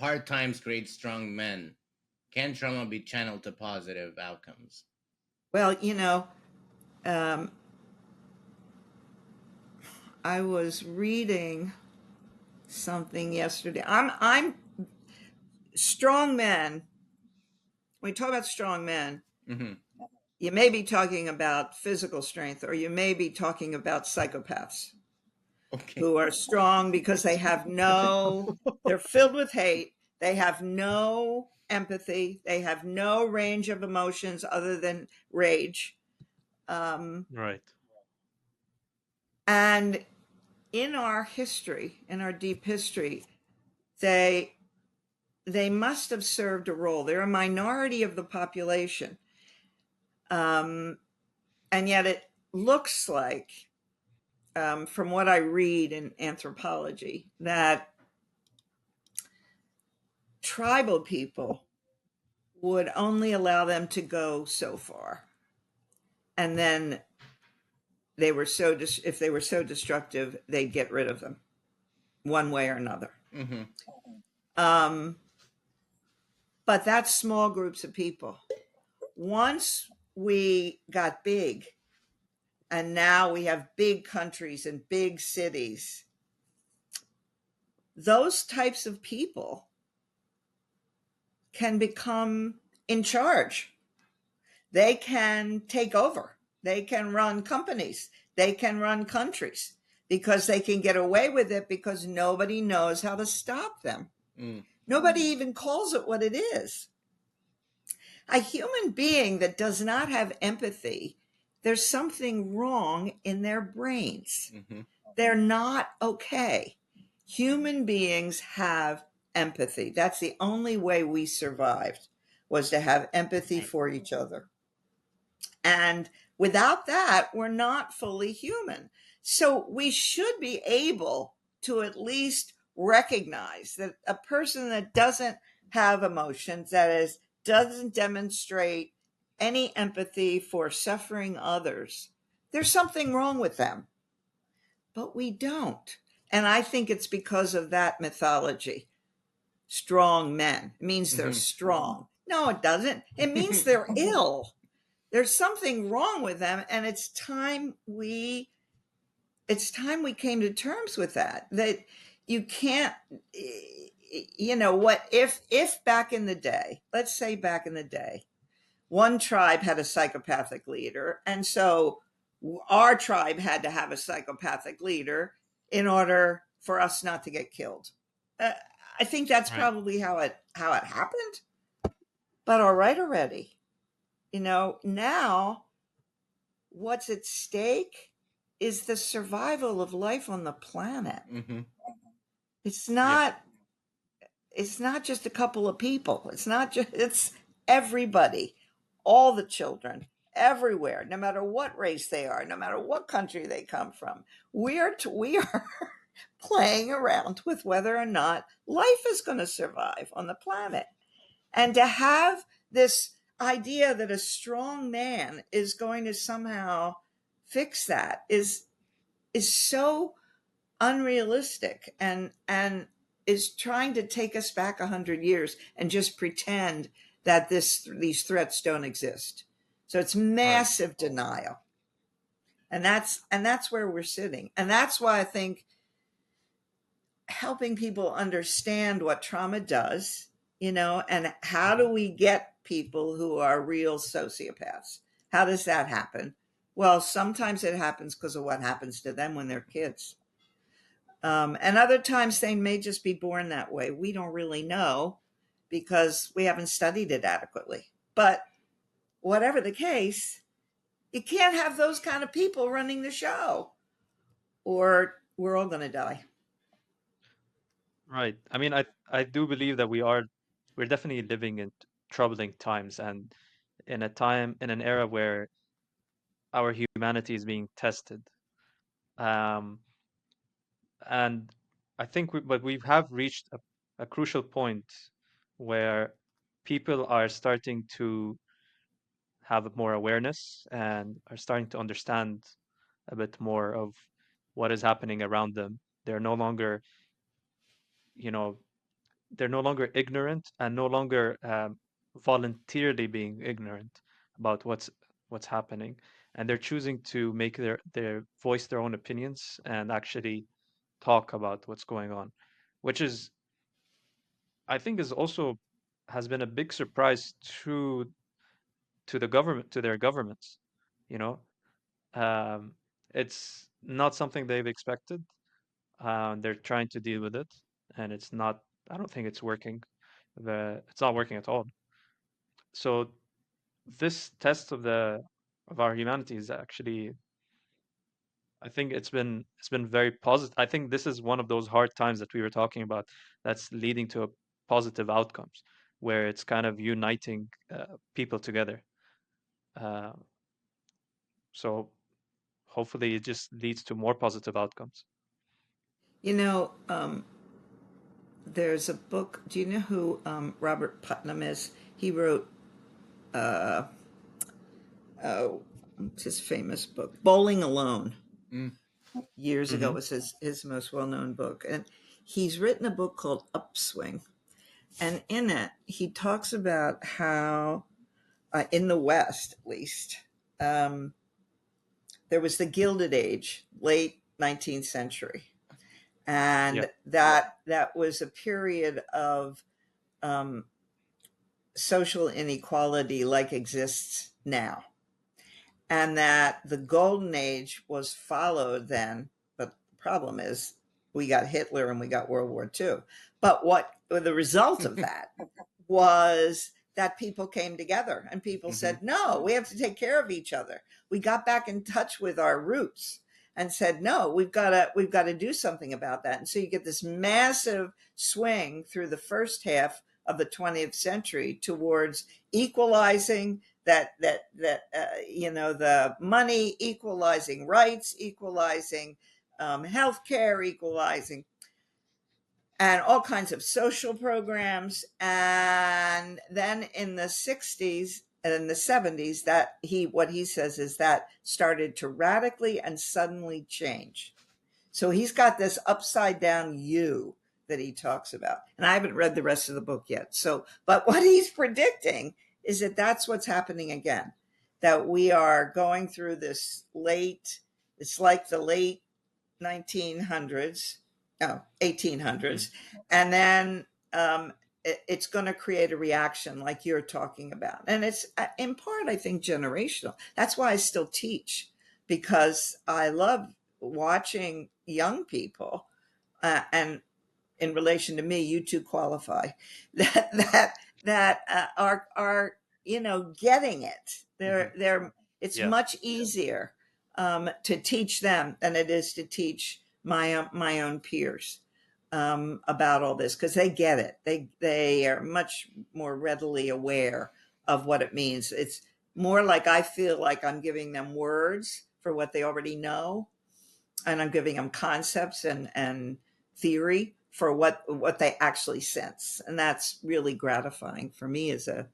hard times create strong men. Can trauma be channeled to positive outcomes? Well, um, I was reading something yesterday. I'm strong men. When we talk about strong men, Mm-hmm. you may be talking about physical strength, or you may be talking about psychopaths Okay. who are strong because they're filled with hate. They have no empathy. They have no range of emotions other than rage. Um, Right. and in our history, in our deep history, they they must have served a role. They're a minority of the population, um, and yet it looks like, from what I read in anthropology, that tribal people would only allow them to go so far, and then if they were so destructive, they'd get rid of them one way or another. Mm-hmm. Um, but that's small groups of people. Once we got big, and now we have big countries and big cities, those types of people can become in charge. They can take over. They can run companies. They can run countries because they can get away with it because nobody knows how to stop them. Mm. Nobody even calls it what it is. A human being that does not have empathy, there's something wrong in their brains. Mm-hmm. They're not okay. Human beings have empathy. That's the only way we survived, was to have empathy for each other. And without that, we're not fully human. So we should be able to at least recognize that a person that doesn't have emotions, that is, doesn't demonstrate any empathy for suffering others, there's something wrong with them. But we don't. And I think it's because of that mythology. Strong men. It means they're Mm-hmm. strong. No, it doesn't. It means they're ill. There's something wrong with them, and it's time we came to terms with that you can't, what if back in the day, let's say back in the day, one tribe had a psychopathic leader, and so our tribe had to have a psychopathic leader in order for us not to get killed. uh, I think that's Right. probably how it happened. But all right, already, now what's at stake is the survival of life on the planet. Mm-hmm. It's Yeah. not it's not just a couple of people. It's everybody, all the children, everywhere, no matter what race they are, no matter what country they come from. We are playing around with whether or not life is going to survive on the planet. And to have this idea that a strong man is going to somehow fix that is so unrealistic, and is trying to take us back 100 years and just pretend that these threats don't exist. So it's Right. massive denial, and that's where we're sitting. And that's why I think helping people understand what trauma does, and how Mhm. do we get people who are real sociopaths? How does that happen? Well, sometimes it happens because of what happens to them when they're kids. And other times they may just be born that way. We don't really know because we haven't studied it adequately. But whatever the case, you can't have those kind of people running the show, or we're all going to die. Right. I mean, I do believe that we're definitely living in troubling times, and in an era where our humanity is being tested. Um, and I think but we have reached a crucial point where people are starting to have more awareness and are starting to understand a bit more of what is happening around them. They're no longer, you know, they're no longer ignorant and no longer voluntarily being ignorant about what's happening, and they're choosing to make their voice their own opinions and actually talk about what's going on, which is, I think, is also has been a big surprise to the government, to their governments. You know, um, it's not something they've expected. They're trying to deal with it, and it's not. I don't think it's working. It's not working at all. So this test of our humanity is actually, I think it's been very positive. I think this is one of those hard times that we were talking about that's leading to a positive outcomes, where it's kind of uniting people together. Uh, so hopefully it just leads to more positive outcomes. You know, there's a book. Do you know who Robert Putnam is? He wrote, uh, oh, what's his famous book? Bowling Alone. Mm. Years ago Mm-hmm. was his most well-known book. And he's written a book called Upswing. And in it, he talks about how, in the West at least, there was the Gilded Age, late 19th century. Yeah. And that was a period of um, social inequality like exists now. And that the golden age was followed then, but the problem is we got Hitler and we got World War II. But what the result of that was that people came together and people Mhm. said, no, we have to take care of each other. We got back in touch with our roots and said, no, we've got to do something about that. And so you get this massive swing through the first half of the 20th century towards equalizing the money, equalizing rights, equalizing healthcare, equalizing, and all kinds of social programs. And then in the 60s and in the 70s, that what he says is that started to radically and suddenly change. So he's got this upside down U that he talks about. And I haven't read the rest of the book yet. So, but what he's predicting is that that's what's happening again, that we are going through it's like the late 1900s, no, 1800s. And then it's going to create a reaction like you're talking about. And it's in part, I think, generational. That's why I still teach, because I love watching young people, and in relation to me, you two qualify, that are getting it. It's Yeah. much easier to teach them than it is to teach my own peers about all this, because they get it. They are much more readily aware of what it means. It's more like I feel like I'm giving them words for what they already know, and I'm giving them concepts and theory for what they actually sense, and that's really gratifying for me as a